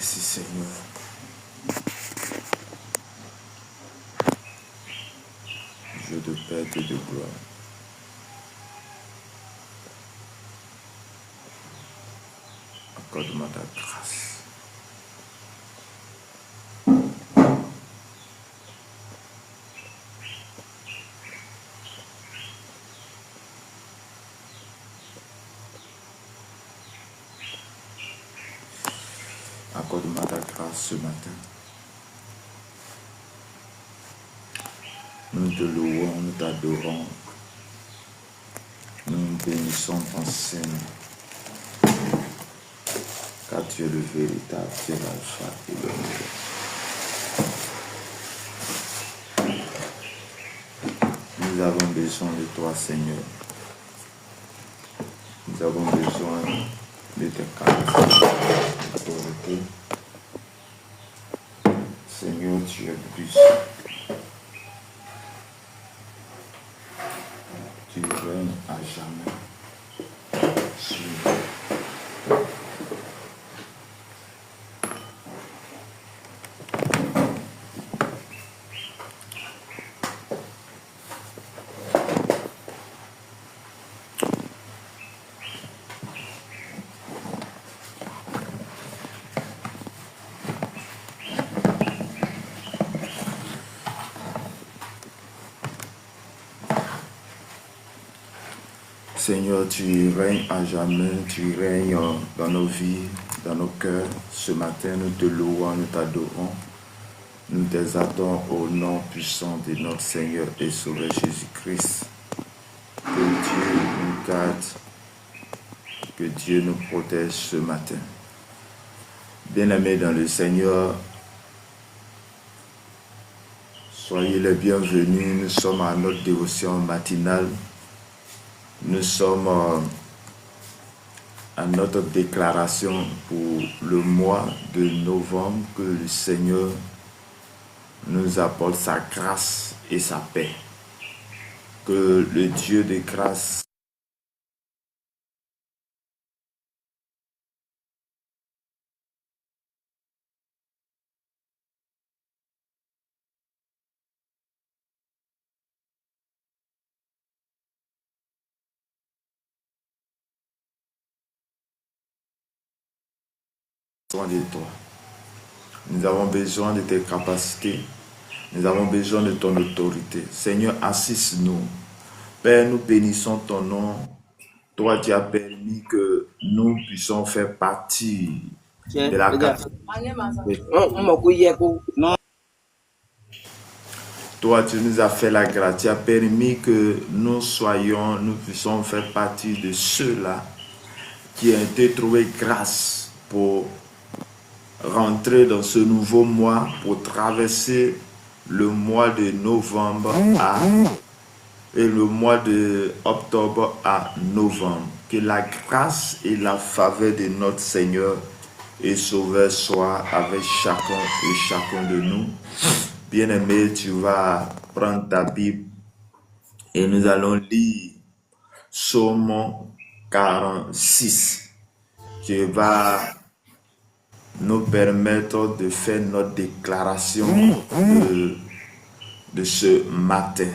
Merci Seigneur. Dieu de paix et de gloire. Accorde-moi ta grâce. Accorde-moi ta grâce ce matin. Nous te louons, nous t'adorons. Nous bénissons ton Seigneur. Car tu es le véritable, tu es l'alpha et l'oméga. Nous avons besoin de toi, Seigneur. Nous avons besoin de tes capacités, de ta autorité. Seigneur, tu es puissant. Tu règnes à jamais. Seigneur, tu règnes à jamais, tu règnes dans nos vies, dans nos cœurs. Ce matin, nous te louons, nous t'adorons. Nous t'exaltons au nom puissant de notre Seigneur et Sauveur Jésus-Christ. Que Dieu nous garde, que Dieu nous protège ce matin. Bien-aimés dans le Seigneur, soyez les bienvenus. Nous sommes à notre dévotion matinale. Nous sommes à notre déclaration pour le mois de novembre, que le Seigneur nous apporte sa grâce et sa paix. Que le Dieu de grâce soit de toi. Nous avons besoin de tes capacités. Nous avons besoin de ton autorité. Seigneur, assiste-nous. Père, nous bénissons ton nom. Toi, tu as permis que nous puissions faire partie de la catégorie. Toi, tu nous as fait la grâce. Tu as permis que nous puissions faire partie de ceux-là qui ont été trouvés grâce pour rentrer dans ce nouveau mois, pour traverser le mois de novembre et le mois de octobre à novembre. Que la grâce et la faveur de notre Seigneur et Sauveur soient avec chacun et chacun de nous. Bien-aimé, tu vas prendre ta Bible et nous allons lire Psaume 46 qui va nous permettre de faire notre déclaration de ce matin.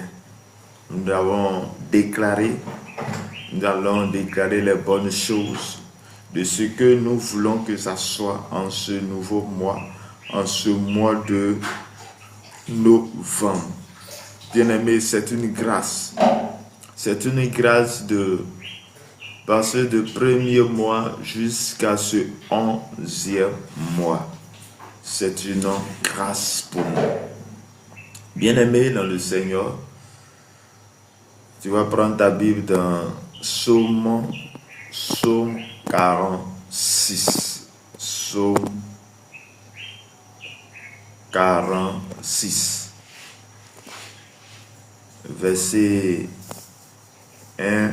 Nous allons déclarer les bonnes choses de ce que nous voulons que ça soit en ce nouveau mois, en ce mois de novembre. Bien-aimé, c'est une grâce. C'est une grâce de passer du premier mois jusqu'à ce 11e mois. C'est une grâce pour nous. Bien-aimé dans le Seigneur, tu vas prendre ta Bible dans Psaume 46. Psaume 46. Verset 1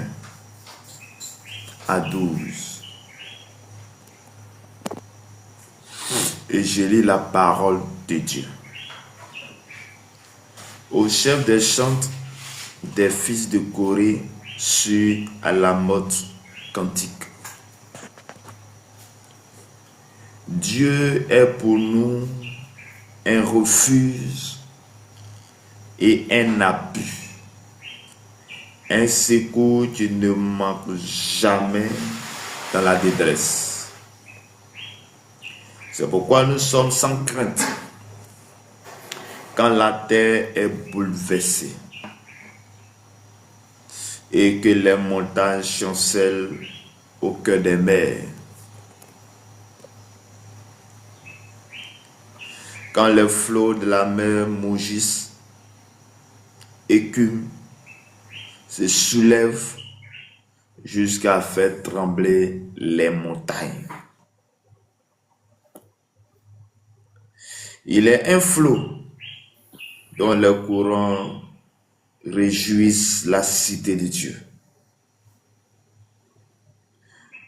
à 12. Et je lis la parole de Dieu. Au chef des chantres des fils de Corée sur Alamoth cantique. Dieu est pour nous un refuge et un appui, un secours qui ne manque jamais dans la détresse. C'est pourquoi nous sommes sans crainte quand la terre est bouleversée et que les montagnes chancellent au cœur des mers. Quand les flots de la mer mugissent, écument, se soulèvent jusqu'à faire trembler les montagnes. Il est un flot dont les courants réjouissent la cité de Dieu.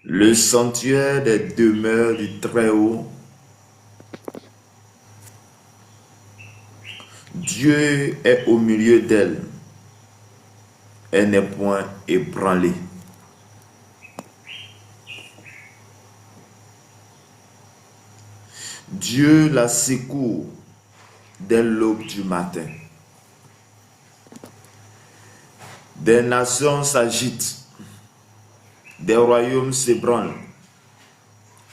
Le sanctuaire des demeures du Très-Haut, Dieu est au milieu d'elle. Elle n'est point ébranlée. Dieu la secourt dès l'aube du matin. Des nations s'agitent, des royaumes s'ébranlent.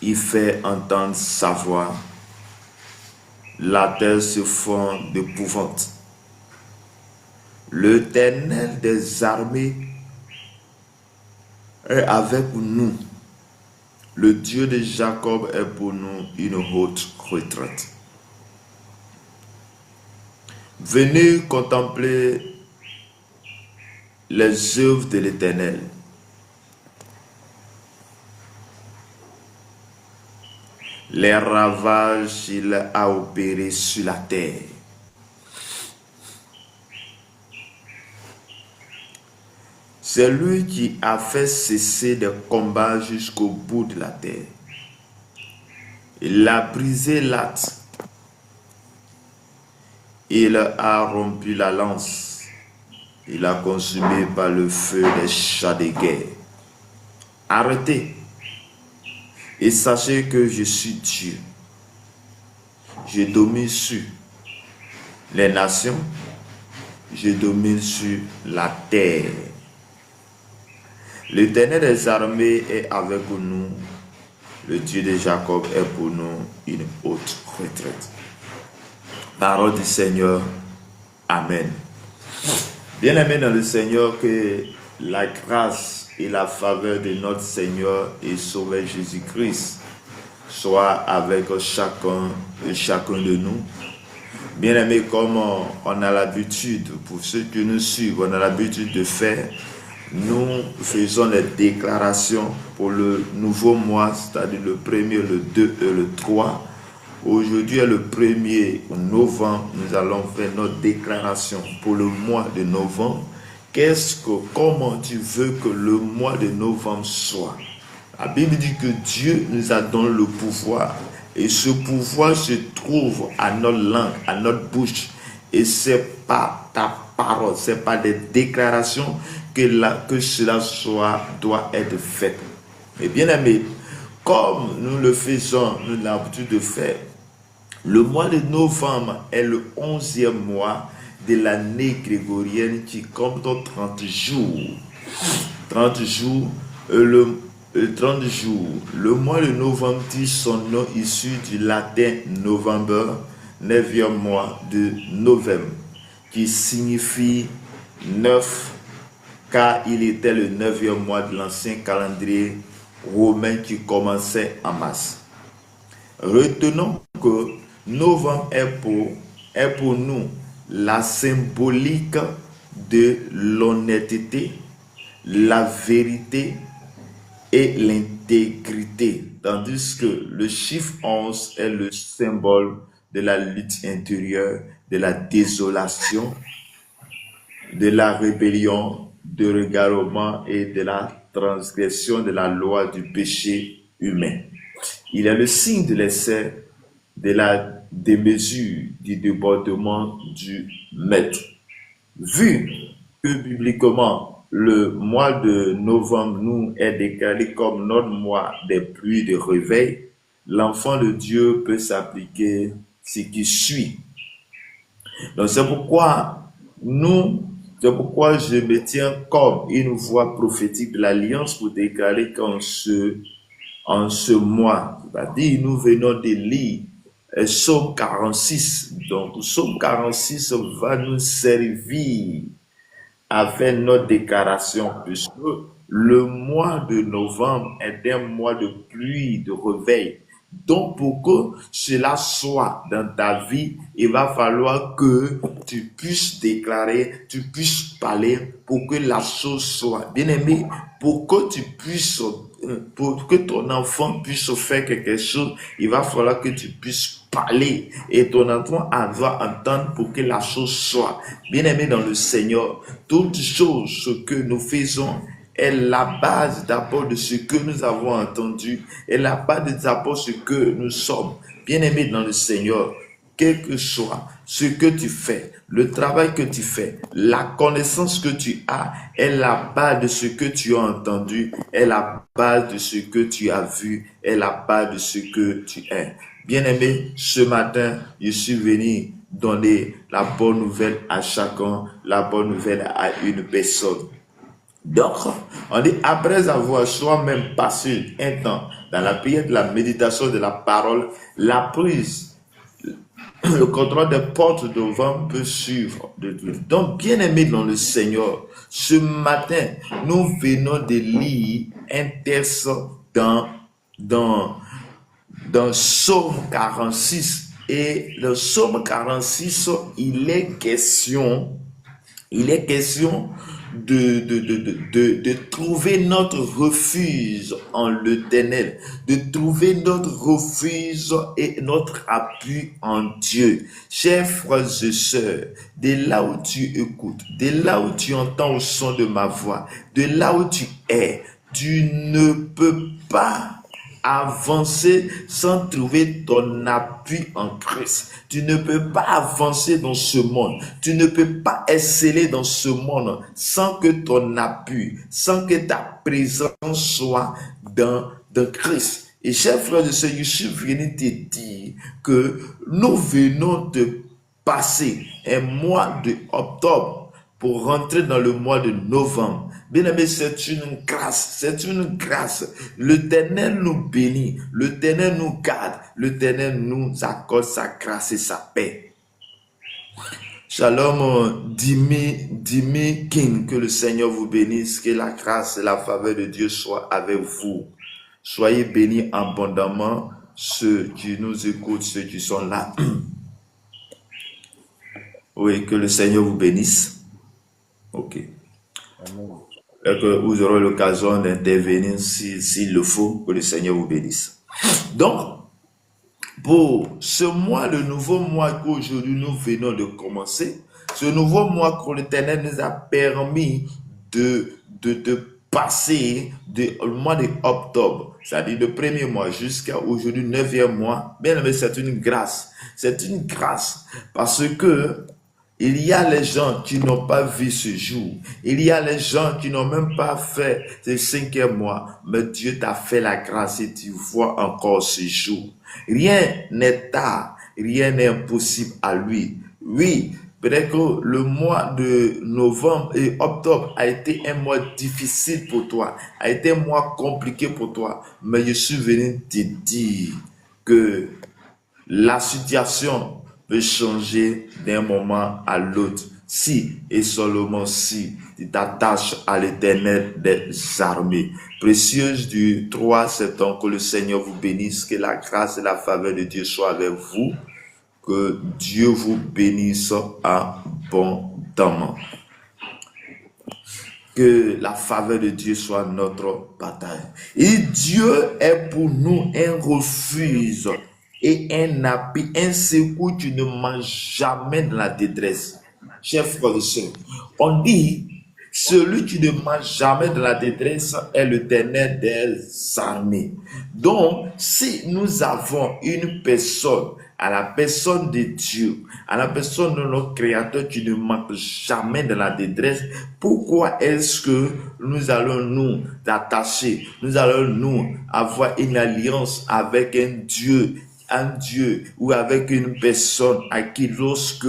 Il fait entendre sa voix. La terre se fond d'épouvante. L'Éternel des armées est avec nous. Le Dieu de Jacob est pour nous une haute retraite. Venez contempler les œuvres de l'Éternel. Les ravages qu'il a opérés sur la terre. C'est lui qui a fait cesser des combats jusqu'au bout de la terre. Il a brisé l'âtre. Il a rompu la lance. Il a consumé par le feu les chars de guerre. Arrêtez et sachez que je suis Dieu. Je domine sur les nations. Je domine sur la terre. L'Éternel des armées est avec nous. Le Dieu de Jacob est pour nous une haute retraite. Parole du Seigneur. Amen. Bien-aimés dans le Seigneur, que la grâce et la faveur de notre Seigneur et Sauveur Jésus-Christ soit avec chacun et chacun de nous. Bien-aimés, comme on a l'habitude, pour ceux qui nous suivent, on a l'habitude de faire, nous faisons des déclarations pour le nouveau mois, c'est-à-dire le 1er, le 2 et le 3. Aujourd'hui est le 1er novembre, nous allons faire notre déclaration pour le mois de novembre. Comment tu veux que le mois de novembre soit? La Bible dit que Dieu nous a donné le pouvoir et ce pouvoir se trouve à notre langue, à notre bouche. Et c'est pas ta parole, c'est pas des déclarations que cela doit être fait. Et bien aimé, comme nous le faisons, nous avons l'habitude de faire, le mois de novembre est le 11e mois de l'année grégorienne qui compte 30 jours. 30 jours, le 30 jours. Le mois de novembre dit son nom issu du latin November, 9e mois de novembre, qui signifie 9, car il était le 9e mois de l'ancien calendrier romain qui commençait en mars. Retenons que novembre est pour nous la symbolique de l'honnêteté, la vérité et l'intégrité, tandis que le chiffre 11 est le symbole de la lutte intérieure, de la désolation, de la rébellion, de l'égarement et de la transgression de la loi du péché humain. Il est le signe de l'essai, de la démesure, du débordement du maître. Vu que bibliquement, le mois de novembre nous est déclaré comme notre mois des pluies de réveil, l'enfant de Dieu peut s'appliquer ce qui suit. Donc c'est pourquoi je me tiens comme une voix prophétique de l'Alliance pour déclarer qu'en ce mois, c'est-à-dire nous venons de lire Psaume 46. Donc Psaume 46 va nous servir avec notre déclaration, puisque le mois de novembre est un mois de pluie, de réveil. Donc, pour que cela soit dans ta vie, il va falloir que tu puisses déclarer, tu puisses parler pour que la chose soit. Bien aimé, pour que ton enfant puisse faire quelque chose, il va falloir que tu puisses parler et ton enfant doit entendre pour que la chose soit. Bien aimé dans le Seigneur, toute chose, ce que nous faisons, est la base d'abord de ce que nous avons entendu, est la base d'abord de ce que nous sommes. Bien-aimés dans le Seigneur, quel que soit ce que tu fais, le travail que tu fais, la connaissance que tu as, est la base de ce que tu as entendu, est la base de ce que tu as vu, est la base de ce que tu es. Bien-aimé, ce matin, je suis venu donner la bonne nouvelle à chacun, la bonne nouvelle à une personne. Donc, on dit, après avoir soi-même passé un temps dans la prière de la méditation de la parole, la prise, le contrôle des portes de vent peut suivre de Dieu. Donc, bien aimé dans le Seigneur, ce matin, nous venons de lire un texte dans Psaume 46. Et le Psaume 46, il est question de trouver notre refuge en l'Éternel, de trouver notre refuge et notre appui en Dieu. Chers frères et sœurs, de là où tu écoutes, de là où tu entends le son de ma voix, de là où tu es, tu ne peux pas avancer sans trouver ton appui en Christ. Tu ne peux pas avancer dans ce monde. Tu ne peux pas exceller dans ce monde sans que ton appui, sans que ta présence soit dans Christ. Et chers frères et sœurs, je suis venu te dire que nous venons de passer un mois de octobre pour rentrer dans le mois de novembre. Bien-aimé, c'est une grâce, L'Éternel nous bénit, l'Éternel nous garde, l'Éternel nous accorde sa grâce et sa paix. Shalom, Dimi King, que le Seigneur vous bénisse, que la grâce et la faveur de Dieu soient avec vous. Soyez bénis abondamment, ceux qui nous écoutent, ceux qui sont là. Oui, que le Seigneur vous bénisse. Ok. Amen. Et que vous aurez l'occasion d'intervenir s'il le faut, que le Seigneur vous bénisse. Donc, pour ce mois, le nouveau mois qu'aujourd'hui nous venons de commencer, ce nouveau mois que l'Éternel nous a permis de passer le mois d'octobre, c'est-à-dire le premier mois jusqu'à aujourd'hui, 9e mois, bien aimé, c'est une grâce. C'est une grâce parce que il y a les gens qui n'ont pas vu ce jour. Il y a les gens qui n'ont même pas fait ce 5e mois. Mais Dieu t'a fait la grâce et tu vois encore ce jour. Rien n'est tard, rien n'est impossible à lui. Oui, peut-être que le mois de novembre et octobre a été un mois difficile pour toi, a été un mois compliqué pour toi. Mais je suis venu te dire que la situation peut changer d'un moment à l'autre. Si et seulement si tu t'attaches à l'Éternel des armées. Précieuse du 3 septembre, que le Seigneur vous bénisse, que la grâce et la faveur de Dieu soient avec vous, que Dieu vous bénisse abondamment. Que la faveur de Dieu soit notre bataille. Et Dieu est pour nous un refuge et un appui, un secours qui ne manque jamais dans la détresse. Chers frères et sœurs, on dit, Celui qui ne marche jamais dans la détresse est l'Éternel des armées. Donc, si nous avons une personne, à la personne de Dieu, à la personne de notre Créateur qui ne manque jamais de la détresse, pourquoi est-ce que nous allons nous attacher, nous allons nous avoir une alliance avec un Dieu ou avec une personne à qui lorsque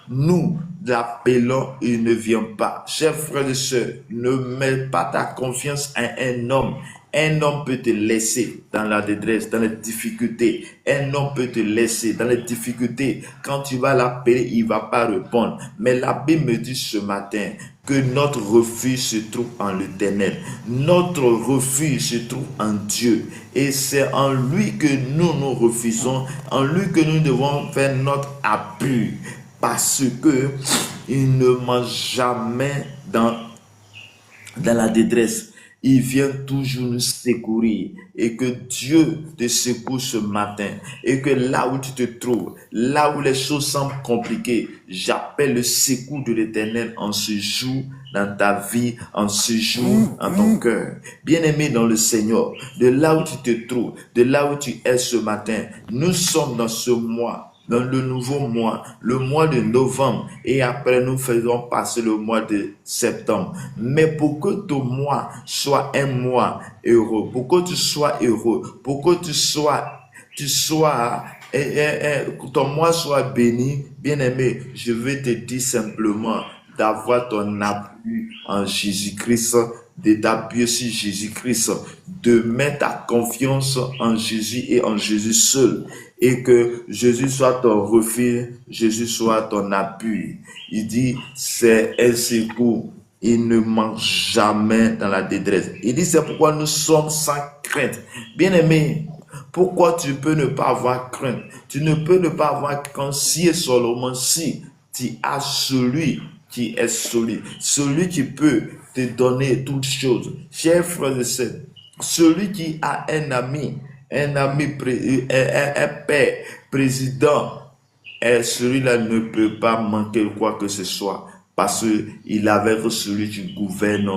nous l'appelons, il ne vient pas. Chers frères et sœurs, ne mets pas ta confiance en un homme. Un homme peut te laisser dans la détresse, dans les difficultés. Un homme peut te laisser dans les difficultés. Quand tu vas l'appeler, il ne va pas répondre. Mais la Bible me dit ce matin que notre refuge se trouve en l'Éternel. Notre refuge se trouve en Dieu. Et c'est en lui que nous refusons, en lui que nous devons faire notre appui. Parce que il ne mange jamais dans la détresse. Il vient toujours nous secourir. Et que Dieu te secoue ce matin. Et que là où tu te trouves, là où les choses semblent compliquées, j'appelle le secours de l'Éternel en ce jour dans ta vie, en ce jour en ton cœur. Bien-aimé dans le Seigneur, de là où tu te trouves, de là où tu es ce matin, nous sommes dans ce mois, dans le nouveau mois, le mois de novembre, et après nous faisons passer le mois de septembre. Mais pour que ton mois soit un mois heureux, pour que tu sois heureux, pour que ton mois soit béni, bien-aimé, je vais te dire simplement d'avoir ton appui en Jésus-Christ, de t'appuyer sur Jésus-Christ, de mettre ta confiance en Jésus et en Jésus seul, et que Jésus soit ton refuge, Jésus soit ton appui. Il dit, c'est un secours, il ne manque jamais dans la détresse. Il dit, c'est pourquoi nous sommes sans crainte. Bien-aimé, pourquoi tu peux ne pas avoir crainte? Tu ne peux ne pas avoir crainte si et seulement si tu as celui qui est solide, celui qui peut te donner toutes choses. Chers frères et sœurs, celui qui a un ami, un père, président, et celui-là ne peut pas manquer quoi que ce soit, parce qu'il avait celui qui gouverne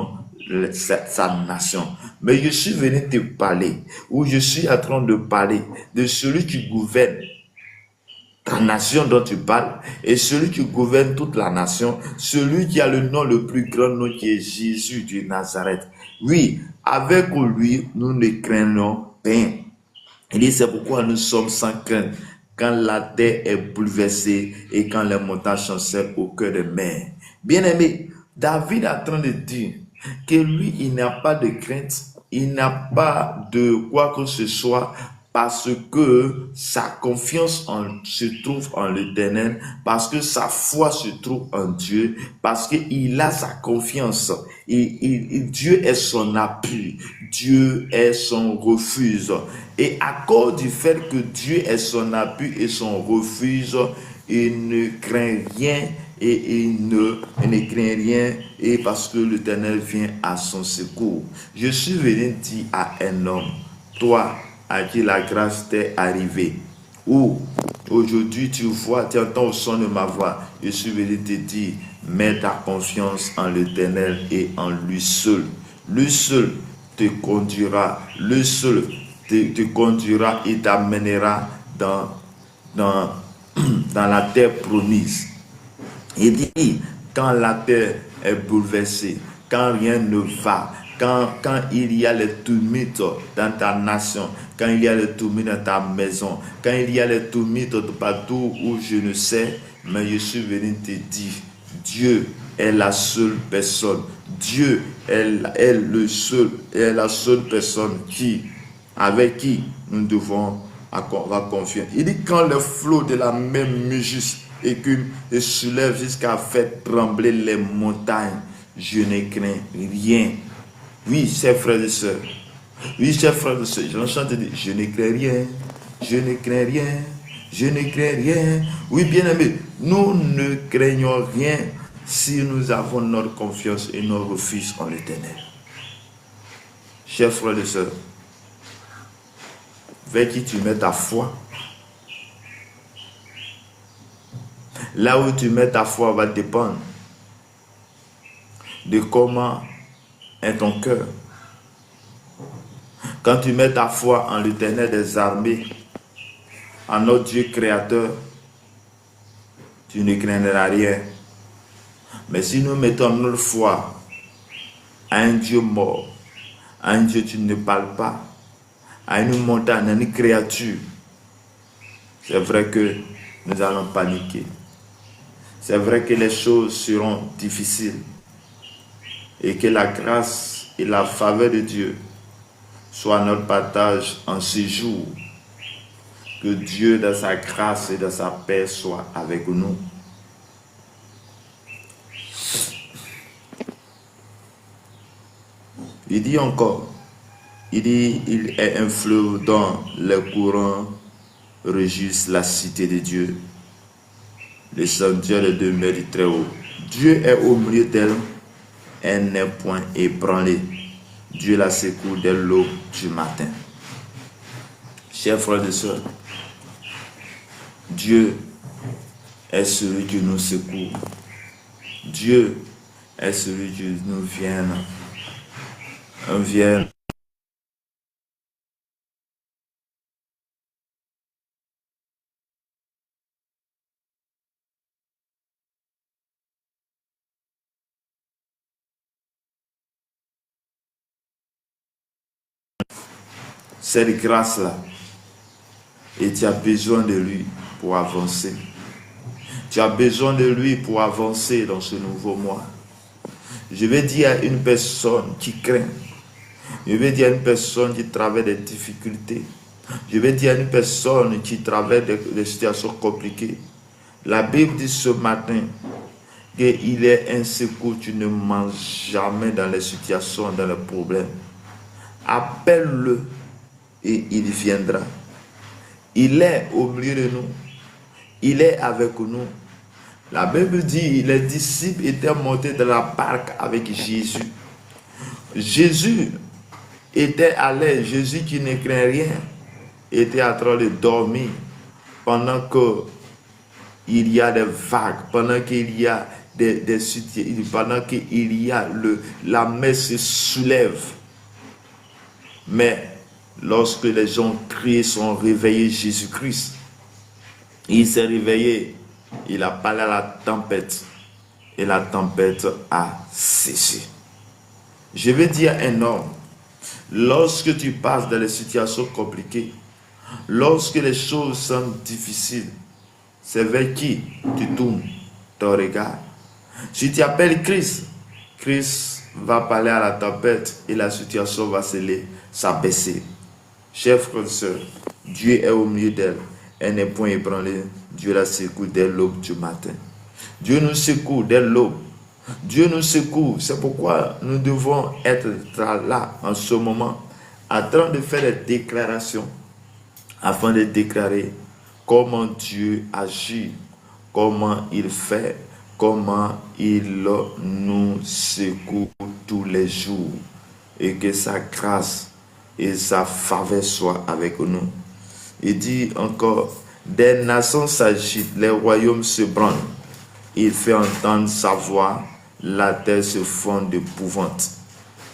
sa nation. Mais je suis venu te parler, ou je suis en train de parler de celui qui gouverne ta nation dont tu parles, et celui qui gouverne toute la nation, celui qui a le nom le plus grand nom, qui est Jésus de Nazareth. Oui, avec lui, nous ne craignons rien. Il dit, c'est pourquoi nous sommes sans crainte quand la terre est bouleversée et quand les montagnes chancellent au cœur des mers. Bien-aimé, David est en train de dire que lui, il n'a pas de crainte, il n'a pas de quoi que ce soit, parce que sa confiance se trouve en l'Éternel, parce que sa foi se trouve en Dieu, parce qu'il a sa confiance. Dieu est son appui, Dieu est son refuge. Et à cause du fait que Dieu est son appui et son refuge, il ne craint rien, et il ne craint rien, et parce que l'Éternel vient à son secours. Je suis venu dire à un homme, toi à qui la grâce t'est arrivée, ou aujourd'hui tu vois, tu entends au son de ma voix, je suis venu te dire, mets ta confiance en l'Éternel et en lui seul. Lui seul te conduira, lui seul te conduira et t'amènera dans la terre promise. Il dit, quand la terre est bouleversée, quand rien ne va, quand il y a les tumultes dans ta nation, quand il y a les tumultes dans ta maison, quand il y a les tumultes partout où je ne sais, mais je suis venu te dire, Dieu est la seule personne. Dieu est la seule personne avec qui nous devons avoir confiance. Il dit, quand le flot de la même Mugis écume et soulève jusqu'à faire trembler les montagnes, je ne crains rien. Oui, chers frères et sœurs. Oui, chers frères et sœurs, j'entends dire, je ne crains rien, je ne crains rien, je ne crains rien. Oui, bien-aimés, nous ne craignons rien si nous avons notre confiance et notre refuge en l'Éternel. Chers frères et sœurs, vers qui tu mets ta foi, là où tu mets ta foi va dépendre de comment est ton cœur. Quand tu mets ta foi en l'Éternel des armées, en notre Dieu créateur, tu ne craindras rien. Mais si nous mettons notre foi à un Dieu mort, à un Dieu qui ne parle pas, à une montagne, à une créature, c'est vrai que nous allons paniquer. C'est vrai que les choses seront difficiles et que la grâce et la faveur de Dieu soient notre partage en ce jour. Que Dieu, dans sa grâce et dans sa paix, soit avec nous. Il dit encore, il est un fleuve dont les courants régissent la cité de Dieu. Les sentiers de demeure du Très-Haut. Dieu est au milieu d'elle, elle n'est point ébranlée. Dieu la secoue dès l'aube du matin. Chers frères et sœurs, Dieu est celui qui nous secoue. Dieu est celui qui nous vient. Cette grâce-là, et tu as besoin de lui pour avancer. Tu as besoin de lui pour avancer dans ce nouveau mois. Je vais dire à une personne qui craint, je vais dire à une personne qui traverse des difficultés, je vais dire à une personne qui traverse des situations compliquées. La Bible dit ce matin qu'il est un secours, tu ne manges jamais dans les situations, dans les problèmes. Appelle-le et il viendra. Il est au milieu de nous. Il est avec nous. La Bible dit, les disciples étaient montés dans la barque avec Jésus. Jésus était à l'aise. Jésus qui ne craint rien était en train de dormir pendant qu'il y a des vagues, pendant qu'il y a des situations, pendant qu'il y a la mer se soulève. Mais lorsque les gens crient, sont réveillés, Jésus-Christ, il s'est réveillé, il a parlé à la tempête et la tempête a cessé. Je vais dire à un homme, lorsque tu passes dans les situations compliquées, lorsque les choses sont difficiles, c'est vers qui tu tournes ton regard. Si tu appelles Christ, Christ va parler à la tempête et la situation va s'abaisser. Chers frères et sœurs, Dieu est au milieu d'elle. Elle n'est point ébranlée. Dieu la secoue dès l'aube du matin. Dieu nous secoue dès l'aube. Dieu nous secoue. C'est pourquoi nous devons être là en ce moment, en train de faire des déclarations, afin de déclarer comment Dieu agit, comment il fait, comment il nous secoue tous les jours, et que sa grâce et sa faveur soient avec nous. Il dit encore, des nations s'agitent, les royaumes se branlent. Il fait entendre sa voix, la terre se fond d'épouvante.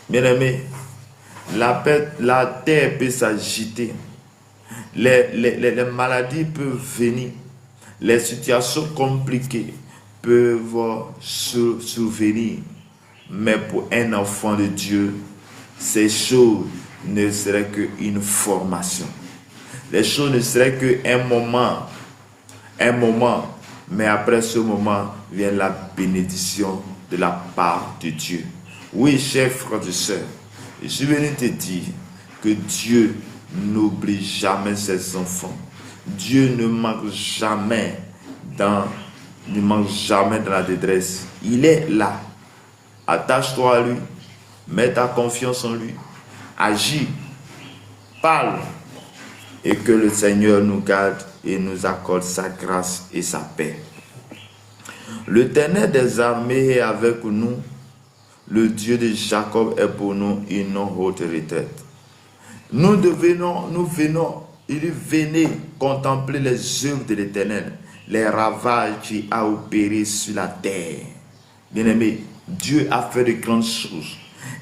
Bien-aimés, la terre peut s'agiter. Les maladies peuvent venir. Les situations compliquées peuvent survenir. Mais pour un enfant de Dieu, ces choses ne seraient qu'une formation. Les choses ne seraient qu'un moment. Mais après ce moment vient la bénédiction de la part de Dieu. Oui, chers frères et sœurs, je suis venu te dire que Dieu n'oublie jamais ses enfants. Dieu ne manque jamais dans la détresse. Il est là. Attache-toi à lui. Mets ta confiance en lui. Agis. Parle. Et que le Seigneur nous garde et nous accorde sa grâce et sa paix. L'Éternel des armées est avec nous. Le Dieu de Jacob est pour nous une haute retraite. Nous venons, il venait contempler les œuvres de l'Éternel, les ravages qu'il a opérés sur la terre. Bien-aimés, Dieu a fait de grandes choses.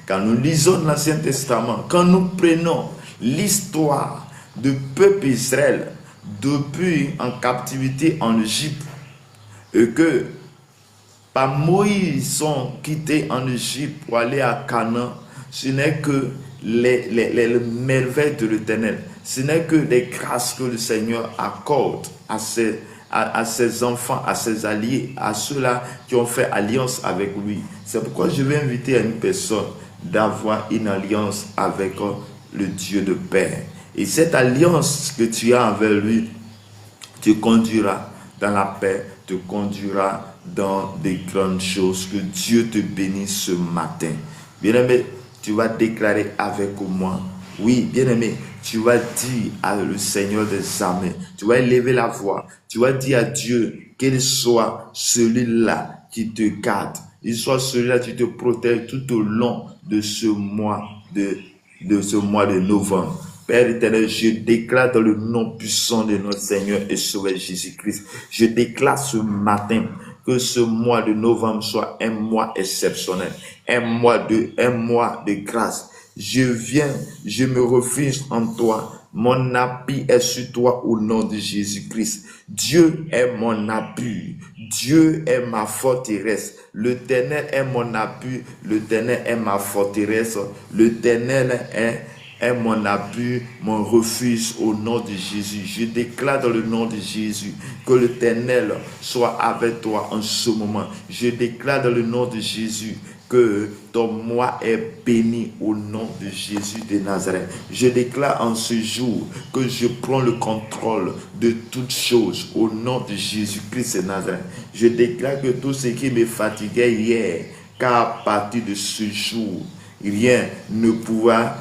Quand nous lisons l'Ancien Testament, quand nous prenons l'histoire du peuple Israël depuis en captivité en Égypte, et que par Moïse ils sont quittés en Égypte pour aller à Canaan, ce n'est que les merveilles de l'Éternel. Ce n'est que des grâces que le Seigneur accorde à ses enfants, à ses alliés, à ceux-là qui ont fait alliance avec lui. C'est pourquoi je vais inviter à une personne d'avoir une alliance avec le Dieu de paix. Et cette alliance que tu as avec lui te conduira dans la paix, te conduira dans des grandes choses. Que Dieu te bénisse ce matin. Bien-aimé, tu vas déclarer avec moi. Oui, bien-aimé, tu vas dire à le Seigneur des armées, tu vas élever la voix, tu vas dire à Dieu qu'il soit celui-là qui te garde, il soit celui-là qui te protège tout au long de ce mois de novembre. Père éternel, je déclare dans le nom puissant de notre Seigneur et Sauveur Jésus-Christ, je déclare ce matin que ce mois de novembre soit un mois exceptionnel, un mois de grâce. Je me refuse en toi. Mon appui est sur toi au nom de Jésus-Christ. Dieu est mon appui. Dieu est ma forteresse. L'Éternel est mon appui. L'Éternel est ma forteresse. L'Éternel est mon appui, mon refuge au nom de Jésus. Je déclare dans le nom de Jésus que l'Éternel soit avec toi en ce moment. Je déclare dans le nom de Jésus que ton mois est béni au nom de Jésus de Nazareth. Je déclare en ce jour que je prends le contrôle de toutes choses au nom de Jésus-Christ de Nazareth. Je déclare que tout ce qui me fatiguait hier, car à partir de ce jour, rien ne pourra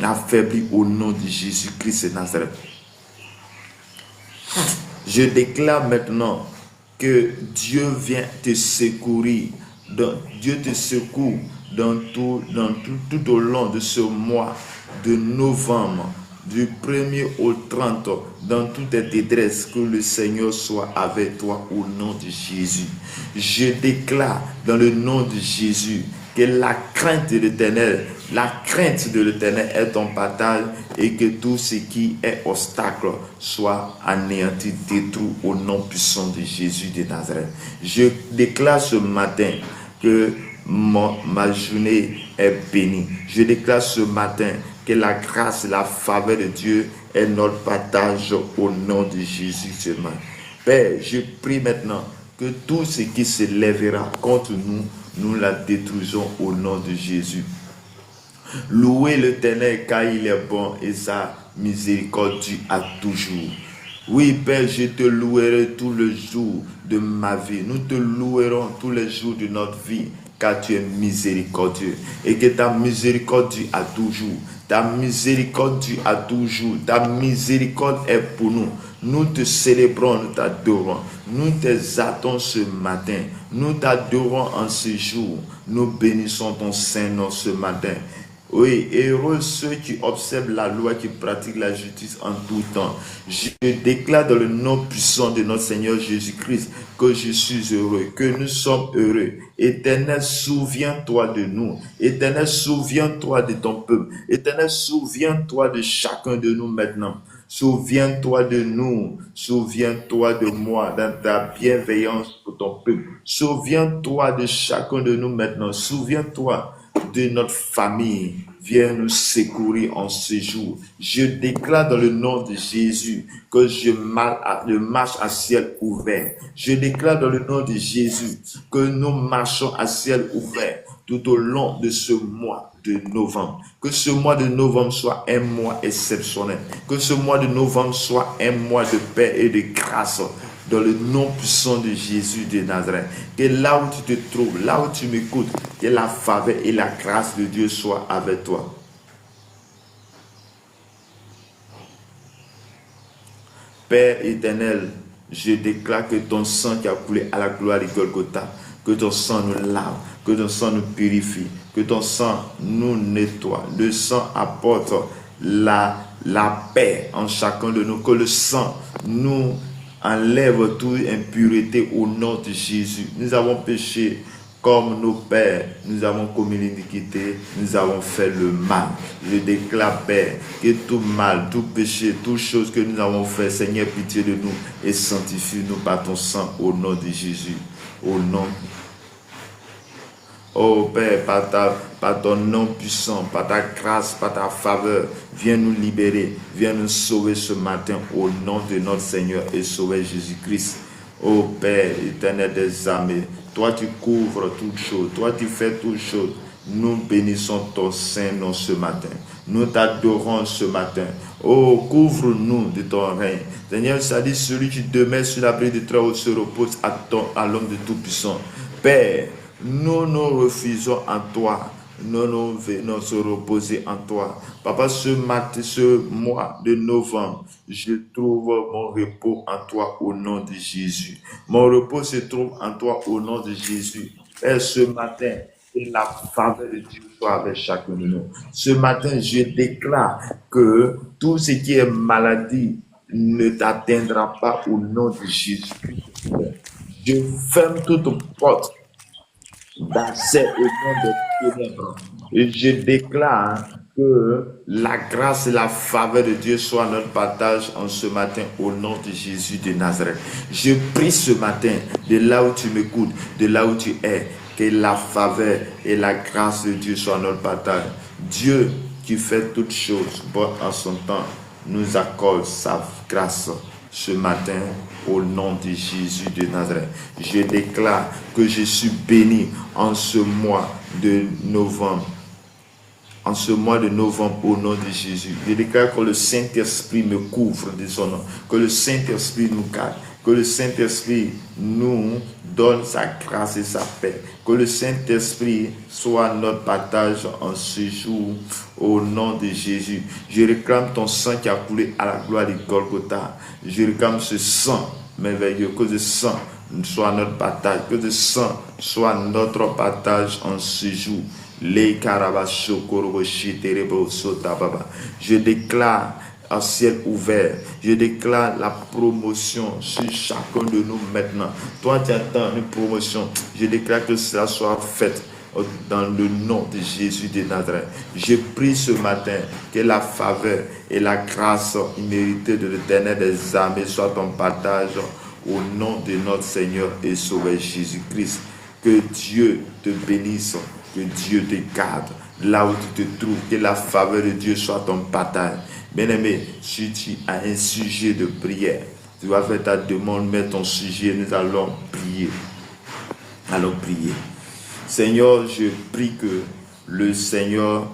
affaiblir au nom de Jésus-Christ de Nazareth. Je déclare maintenant que Dieu vient te secourir. Dieu te secoue tout au long de ce mois de novembre, du 1er au 30, dans toutes tes détresses, que le Seigneur soit avec toi au nom de Jésus. Je déclare dans le nom de Jésus que la crainte de l'Éternel est ton partage et que tout ce qui est obstacle soit anéanti, détruit au nom puissant de Jésus de Nazareth. Je déclare ce matin que ma journée est bénie. Je déclare ce matin que la grâce et la faveur de Dieu est notre partage au nom de Jésus seulement. Père, je prie maintenant que tout ce qui se lèvera contre nous, nous la détruisons au nom de Jésus. Louez l'Éternel car il est bon et sa miséricorde dure à toujours. Oui, Père, je te louerai tous les jours de ma vie. Nous te louerons tous les jours de notre vie, car tu es miséricordieux. Et que ta miséricorde dure à toujours. Ta miséricorde dure à toujours. Ta miséricorde est pour nous. Nous te célébrons, nous t'adorons. Nous t'exaltons ce matin. Nous t'adorons en ce jour. Nous bénissons ton Saint-Nom ce matin. Oui, heureux ceux qui observent la loi, qui pratiquent la justice en tout temps. Je déclare dans le nom puissant de notre Seigneur Jésus-Christ que je suis heureux, que nous sommes heureux. Éternel, souviens-toi de nous. Éternel, souviens-toi de ton peuple. Éternel, souviens-toi de chacun de nous maintenant. Souviens-toi de nous, souviens-toi de moi dans ta bienveillance pour ton peuple. Souviens-toi de chacun de nous maintenant. Souviens-toi de notre famille. Viens nous secourir en ce jour. Je déclare dans le nom de Jésus que je marche à ciel ouvert. Je déclare dans le nom de Jésus que nous marchons à ciel ouvert tout au long de ce mois de novembre. Que ce mois de novembre soit un mois exceptionnel. Que ce mois de novembre soit un mois de paix et de grâce. Dans le nom puissant de Jésus de Nazareth. Que là où tu te trouves, là où tu m'écoutes, que la faveur et la grâce de Dieu soient avec toi. Père éternel, je déclare que ton sang qui a coulé à la gloire de Golgotha, que ton sang nous lave, que ton sang nous purifie, que ton sang nous nettoie. Le sang apporte la paix en chacun de nous, que le sang nous enlève toute impureté au nom de Jésus. Nous avons péché Comme nos pères, nous avons commis l'iniquité, nous avons fait le mal. Je déclare, Père, que tout mal, tout péché, toute chose que nous avons fait, Seigneur, pitié de nous et sanctifie-nous par ton sang au nom de Jésus. Au nom. Oh Père, par ton nom puissant, par ta grâce, par ta faveur, viens nous libérer, viens nous sauver ce matin au nom de notre Seigneur et Sauveur Jésus-Christ. Oh Père, éternel des armées, toi tu couvres toutes choses, toi tu fais toutes choses. Nous bénissons ton Saint-Nom ce matin. Nous t'adorons ce matin. Oh, couvre-nous de ton règne. Seigneur, ça dit, celui qui demeure sur l'abri du Très-Haut se repose à l'homme de Tout-Puissant. Père, nous nous refusons en toi. Nous venons se reposer en toi. Papa, ce matin, ce mois de novembre, je trouve mon repos en toi au nom de Jésus. Mon repos se trouve en toi au nom de Jésus. Et ce matin, et la faveur de Dieu soit avec chacun de nous. Ce matin, je déclare que tout ce qui est maladie ne t'atteindra pas au nom de Jésus. Je ferme toute porte d'accès au monde des ténèbres. Et je déclare que la grâce et la faveur de Dieu soient notre partage en ce matin au nom de Jésus de Nazareth. Je prie ce matin, de là où tu m'écoutes, de là où tu es, que la faveur et la grâce de Dieu soient notre partage. Dieu qui fait toutes choses bon en son temps nous accorde sa grâce ce matin au nom de Jésus de Nazareth. Je déclare que je suis béni en ce mois de novembre. En ce mois de novembre, au nom de Jésus, je déclare que le Saint-Esprit me couvre de son nom, que le Saint-Esprit nous garde, que le Saint-Esprit nous donne sa grâce et sa paix, que le Saint-Esprit soit notre partage en ce jour, au nom de Jésus. Je réclame ton sang qui a coulé à la gloire de Golgotha. Je réclame ce sang merveilleux, que ce sang soit notre partage, que ce sang soit notre partage en ce jour. Je déclare un ciel ouvert. Je déclare la promotion sur chacun de nous maintenant. Toi, tu attends une promotion. Je déclare que cela soit fait dans le nom de Jésus de Nazareth. Je prie ce matin que la faveur et la grâce imméritée de l'Éternel des armées soient ton partage au nom de notre Seigneur et Sauveur Jésus-Christ. Que Dieu te bénisse. Que Dieu te garde là où tu te trouves, que la faveur de Dieu soit ton partage. Bien-aimé, si tu as un sujet de prière, tu vas faire ta demande, mets ton sujet, nous allons prier. Allons prier. Seigneur, je prie que le Seigneur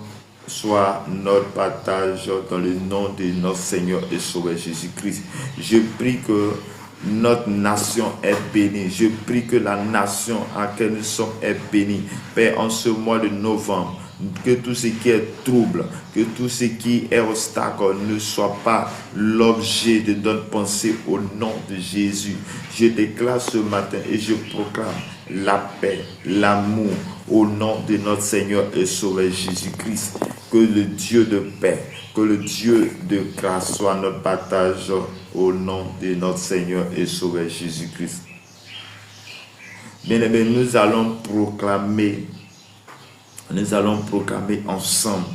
soit notre partage dans le nom de notre Seigneur et Sauveur Jésus-Christ. Je prie que notre nation est bénie. Je prie que la nation à laquelle nous sommes est bénie. Père, en ce mois de novembre, que tout ce qui est trouble, que tout ce qui est obstacle ne soit pas l'objet de notre pensée au nom de Jésus. Je déclare ce matin et je proclame la paix, l'amour au nom de notre Seigneur et Sauveur Jésus-Christ. Que le Dieu de paix, que le Dieu de grâce soit notre partage au nom de notre Seigneur et Sauveur Jésus-Christ. Bien-aimés, nous allons proclamer ensemble.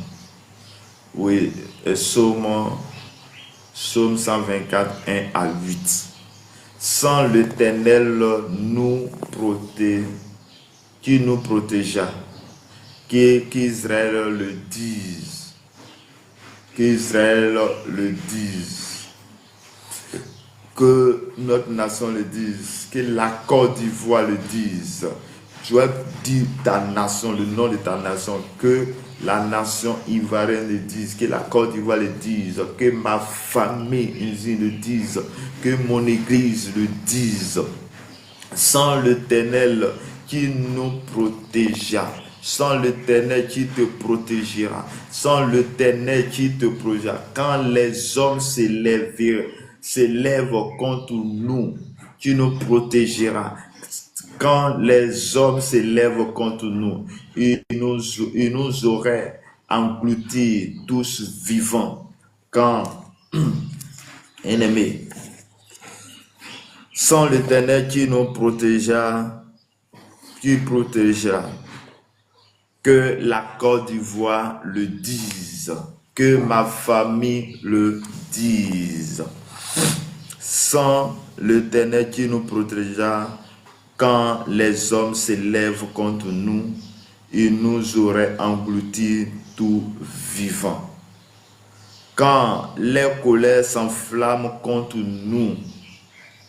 Oui, Psaume 124, 1 à 8. Sans l'Éternel qui nous protégea, qu'Israël le dise. Qu'Israël le dise. Que notre nation le dise. Que la Côte d'Ivoire le dise. Tu vas dire ta nation, le nom de ta nation. Que la nation ivoirienne le dise. Que la Côte d'Ivoire le dise. Que ma famille le dise. Que mon église le dise. Sans l'Éternel qui nous protégea. Sans l'Éternel qui te protégera. Sans l'Éternel qui te protégera. Quand les hommes s'élèvent contre nous, qui nous protégera. Quand les hommes s'élèvent contre nous, ils nous auraient engloutis tous vivants. Quand, ennemi, sans l'Éternel qui nous protégea, tu protégeras. Que la Côte d'Ivoire le dise, que ma famille le dise. Sans l'Éternel qui nous protégera, quand les hommes s'élèvent contre nous, ils nous auraient engloutis tout vivants. Quand les colères s'enflamment contre nous,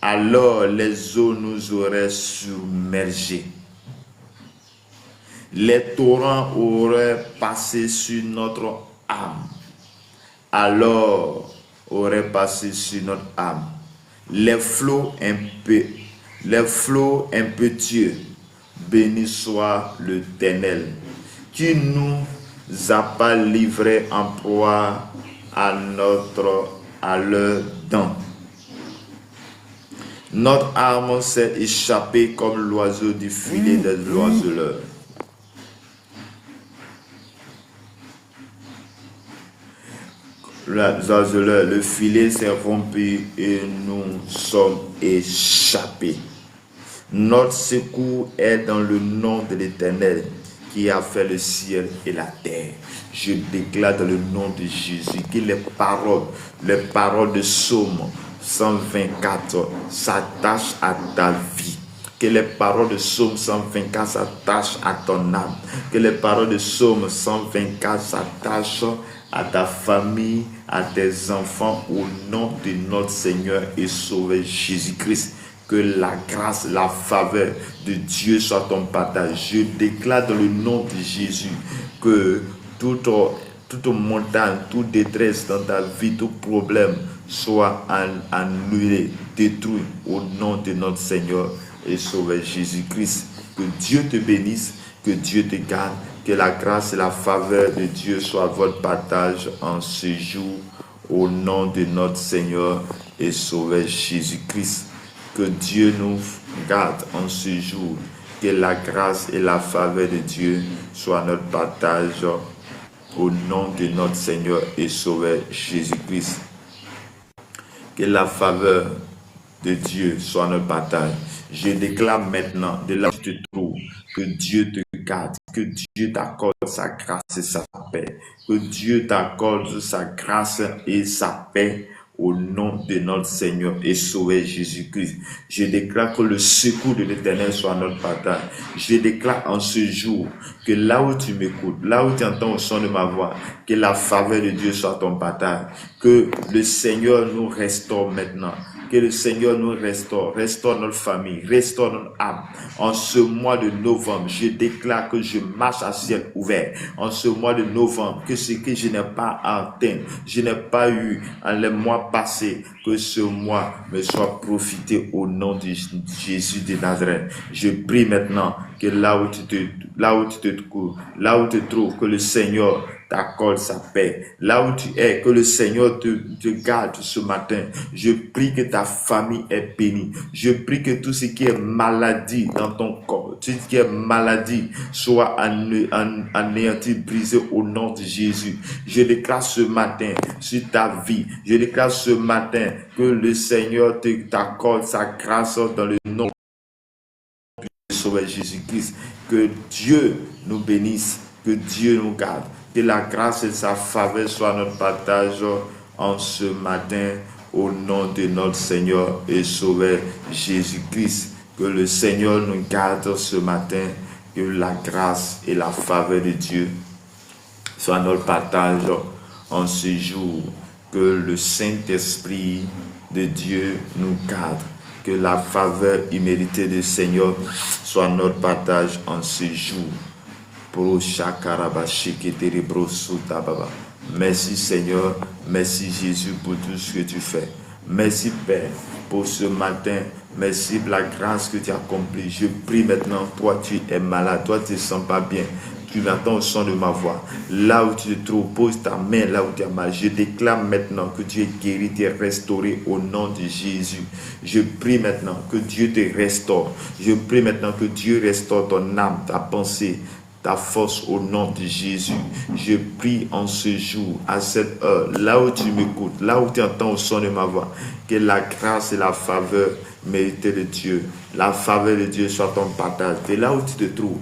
alors les eaux nous auraient submergés. Les torrents auraient passé sur notre âme. Alors auraient passé sur notre âme. Les flots impétueux, béni soit l'Éternel, qui nous a pas livrés en proie à leurs dents. Notre âme s'est échappée comme l'oiseau du filet des oiseleurs. Le filet s'est rompu et nous sommes échappés. Notre secours est dans le nom de l'Éternel qui a fait le ciel et la terre. Je déclare dans le nom de Jésus que les paroles de Psaume 124 s'attachent à ta vie. Que les paroles de Psaume 124 s'attachent à ton âme. Que les paroles de Psaume 124 s'attachent à ta famille, à tes enfants, au nom de notre Seigneur et Sauveur Jésus-Christ. Que la grâce, la faveur de Dieu soit ton partage. Je déclare dans le nom de Jésus que toute montagne, toute détresse dans ta vie, tout problème soit annulé, détruit au nom de notre Seigneur et Sauveur Jésus-Christ. Que Dieu te bénisse, que Dieu te garde, que la grâce et la faveur de Dieu soient votre partage en ce jour au nom de notre Seigneur et Sauveur Jésus-Christ. Que Dieu nous garde en ce jour, que la grâce et la faveur de Dieu soient notre partage au nom de notre Seigneur et Sauveur Jésus-Christ. Que la faveur de Dieu soit notre partage. Je déclare maintenant, de là où tu te trouves, que Dieu te garde, que Dieu t'accorde sa grâce et sa paix. Que Dieu t'accorde sa grâce et sa paix au nom de notre Seigneur et Sauveur Jésus-Christ. Je déclare que le secours de l'Éternel soit notre partage. Je déclare en ce jour que là où tu m'écoutes, là où tu entends le son de ma voix, que la faveur de Dieu soit ton partage. Que le Seigneur nous restaure maintenant. Que le Seigneur nous restaure notre famille, restaure notre âme. En ce mois de novembre, je déclare que je marche à ciel ouvert. En ce mois de novembre, que ce que je n'ai pas atteint, je n'ai pas eu en les mois passés, que ce mois me soit profité au nom de Jésus de Nazareth. Je prie maintenant que là où tu te trouves, que le Seigneur t'accorde sa paix. Là où tu es, que le Seigneur te garde ce matin. Je prie que ta famille est bénie. Je prie que tout ce qui est maladie dans ton corps, tout ce qui est maladie soit anéanti, brisé au nom de Jésus. Je déclare ce matin sur ta vie. Je déclare ce matin que le Seigneur t'accorde sa grâce dans le nom de Sauveur Jésus-Christ. Que Dieu nous bénisse, que Dieu nous garde. Que la grâce et sa faveur soient notre partage en ce matin au nom de notre Seigneur et Sauveur Jésus-Christ. Que le Seigneur nous garde ce matin. Que la grâce et la faveur de Dieu soient notre partage en ce jour. Que le Saint-Esprit de Dieu nous garde. Que la faveur imméritée du Seigneur soit notre partage en ce jour. Merci Seigneur, merci Jésus pour tout ce que tu fais. Merci Père pour ce matin. Merci pour la grâce que tu as accomplie. Je prie maintenant, toi tu es malade, toi tu ne te sens pas bien. Tu entends le son de ma voix. Là où tu te trouves, pose ta main là où tu as mal. Je déclare maintenant que tu es guéri, tu es restauré au nom de Jésus. Je prie maintenant que Dieu te restaure. Je prie maintenant que Dieu restaure ton âme, ta pensée, ta force au nom de Jésus. Je prie en ce jour, à cette heure, là où tu m'écoutes, là où tu entends le son de ma voix, que la grâce et la faveur méritée de Dieu, la faveur de Dieu soit ton partage. De là où tu te trouves,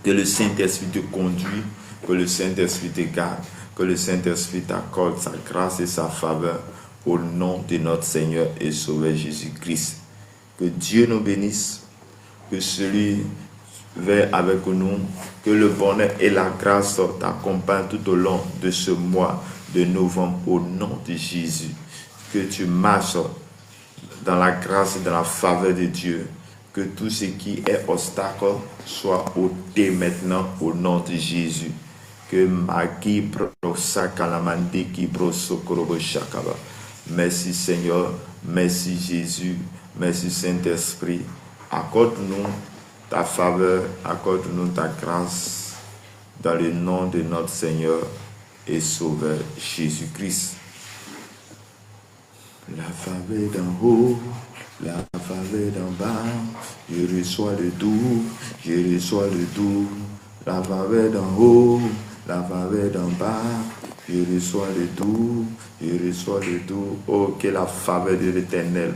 que le Saint-Esprit te conduit, que le Saint-Esprit te garde, que le Saint-Esprit t'accorde sa grâce et sa faveur au nom de notre Seigneur et Sauveur Jésus-Christ. Que Dieu nous bénisse, que celui veille avec nous, que le bonheur et la grâce t'accompagnent tout au long de ce mois de novembre au nom de Jésus. Que tu marches dans la grâce et dans la faveur de Dieu. Que tout ce qui est obstacle soit ôté maintenant au nom de Jésus. Que Maki Brosakalamandi qui Brosokorobo Shakaba. Merci Seigneur, merci Jésus, merci Saint-Esprit. Accorde-nous ta faveur, accorde-nous ta grâce dans le nom de notre Seigneur et Sauveur Jésus-Christ. La faveur d'en haut, la faveur d'en bas, je reçois le doux, je reçois le doux. La faveur d'en haut, la faveur d'en bas, je reçois le doux, je reçois le doux. Oh, que la faveur de l'Éternel,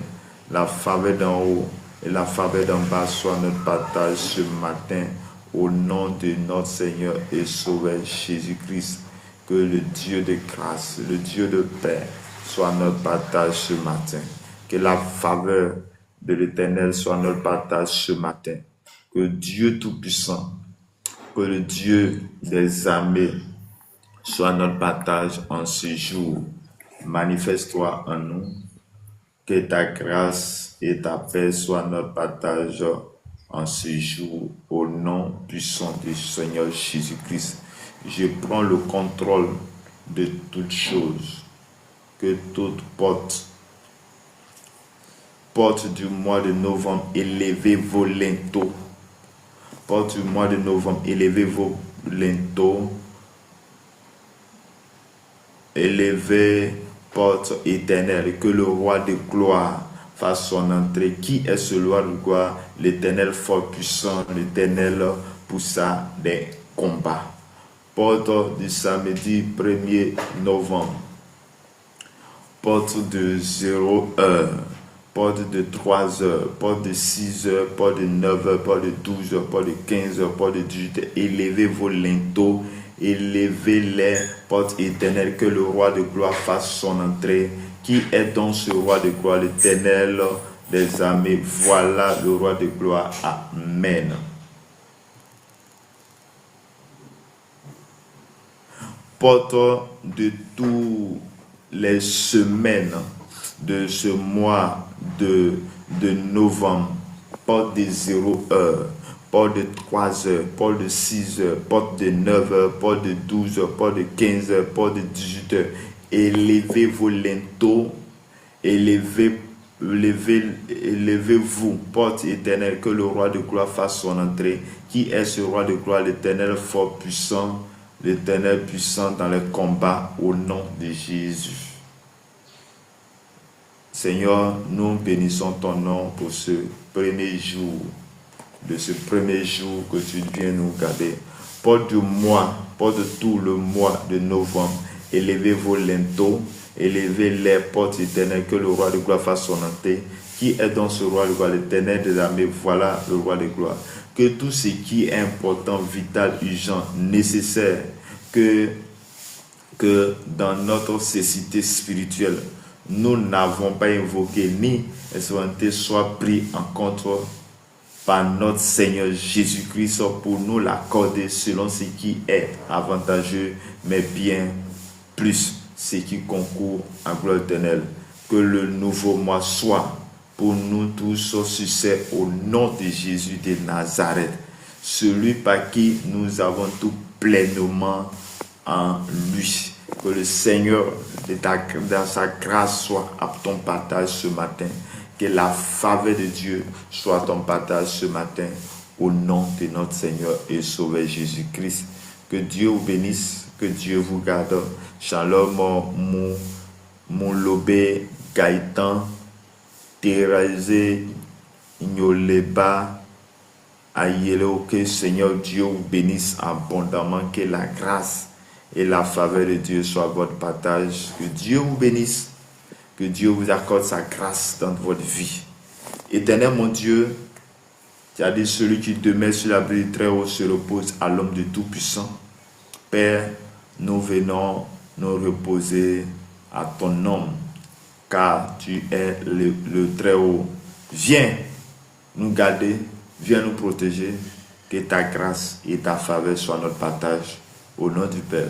la faveur d'en haut et la faveur d'en bas soit notre partage ce matin au nom de notre Seigneur et Sauveur Jésus-Christ. Que le Dieu de grâce, le Dieu de paix soit notre partage ce matin. Que la faveur de l'Éternel soit notre partage ce matin. Que Dieu Tout-Puissant, que le Dieu des armées soit notre partage en ce jour. Manifeste-toi en nous. Que ta grâce et ta paix soient notre partage en ce jour. Au nom puissant du Seigneur Jésus-Christ, je prends le contrôle de toutes choses. Que toute porte du mois de novembre, élevez vos linteaux. Porte du mois de novembre, élevez vos linteaux. Élevez porte éternelle, que le roi de gloire fasse son entrée. Qui est ce roi de gloire? L'Éternel fort puissant, l'Éternel poussa des combats. Porte du samedi 1er novembre. Porte de 0 heure, porte de 3 heures, porte de 6 heures, porte de 9 heures, porte de 12 heures, porte de 15 heures, porte de 18 heures. Élevez vos linteaux, élevez les portes éternelles, que le roi de gloire fasse son entrée. Qui est donc ce roi de gloire? L'Éternel des armées. Voilà le roi de gloire. Amen. Porte de tous les semaines de ce mois de novembre, porte de 0 heure, porte de 3 heures, porte de 6 heures, porte de 9 heures, porte de 12 heures, porte de 15 heures, porte de 18 heures. Élevez vos linteaux, élevez-vous, porte éternelle, que le roi de gloire fasse son entrée. Qui est ce roi de gloire? L'Éternel fort puissant, l'Éternel puissant dans les combats, au nom de Jésus. Seigneur, nous bénissons ton nom pour ce premier jour, de ce premier jour que tu viens nous garder. Porte du mois, porte de tout le mois de novembre, élevez vos linteaux, élevez les portes éternelles, que le roi de gloire fasse son entrée. Qui est donc ce roi de gloire? L'Éternel des armées, voilà le roi de gloire. Que tout ce qui est important, vital, urgent, nécessaire, que dans notre cécité spirituelle, nous n'avons pas invoqué ni expérimenté, soit pris en compte par notre Seigneur Jésus-Christ pour nous l'accorder selon ce qui est avantageux, mais bien plus ce qui concourt à gloire éternelle. Que le nouveau mois soit pour nous tous succès au nom de Jésus de Nazareth, celui par qui nous avons tout pleinement en lui. Que le Seigneur, dans sa grâce, soit à ton partage ce matin. Que la faveur de Dieu soit ton partage ce matin. Au nom de notre Seigneur et Sauveur Jésus-Christ. Que Dieu vous bénisse, que Dieu vous garde. Shalom, mon lobé, Gaëtan, Thérèse, Ignoleba, Ayelo. Que Seigneur Dieu vous bénisse abondamment. Que la grâce et la faveur de Dieu soit votre partage. Que Dieu vous bénisse. Que Dieu vous accorde sa grâce dans votre vie. Éternel mon Dieu, tu as dit celui qui demeure sur l'abri du Très-Haut se repose à l'homme de Tout-Puissant. Père, nous venons nous reposer à ton nom, car tu es le Très-Haut. Viens nous garder, viens nous protéger, que ta grâce et ta faveur soient notre partage. Au nom du Père,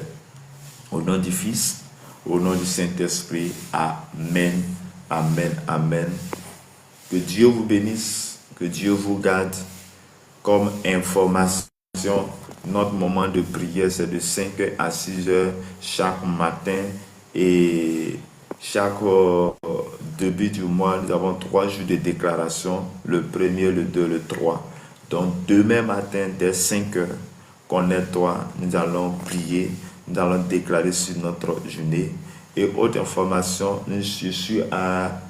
au nom du Fils, au nom du Saint-Esprit. Amen, amen, amen. Que Dieu vous bénisse, que Dieu vous garde. Comme information, notre moment de prière, c'est de 5h à 6h chaque matin. Et chaque début du mois, nous avons 3 jours de déclaration, le 1er, le 2, le 3. Donc demain matin, dès 5h, connais-toi, nous allons prier, nous allons déclarer sur notre journée. Et autre information, je suis à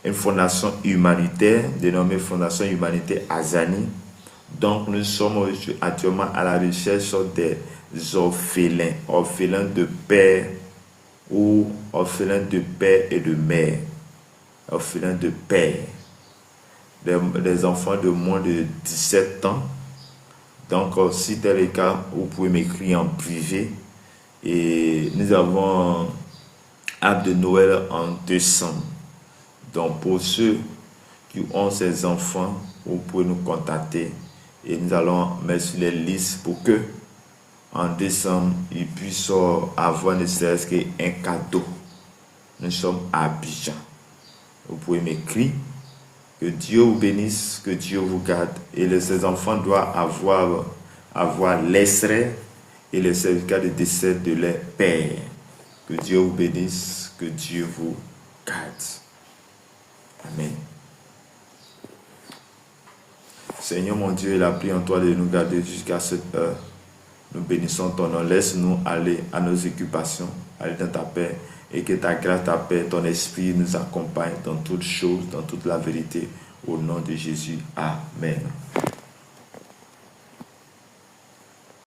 une fondation humanitaire, dénommée Fondation Humanitaire Azani. Donc nous sommes actuellement à la recherche des orphelins de père ou orphelins de père et de mère. Orphelins de père. Des enfants de moins de 17 ans. Donc si tel est le cas, vous pouvez m'écrire en privé. Et nous avons hâte de Noël en décembre. Donc pour ceux qui ont ces enfants, vous pouvez nous contacter et nous allons mettre sur les listes pour que en décembre, ils puissent avoir ne serait-ce qu'un cadeau. Nous sommes à Abidjan. Vous pouvez m'écrire. Que Dieu vous bénisse, que Dieu vous garde. Et ces enfants doivent avoir l'extrait et le certificat de décès de leur père. Que Dieu vous bénisse, que Dieu vous garde. Amen. Seigneur mon Dieu, il a pris en toi de nous garder jusqu'à cette heure. Nous bénissons ton nom. Laisse-nous aller à nos occupations, aller dans ta paix, et que ta grâce, ta paix, ton esprit nous accompagne dans toutes choses, dans toute la vérité. Au nom de Jésus. Amen.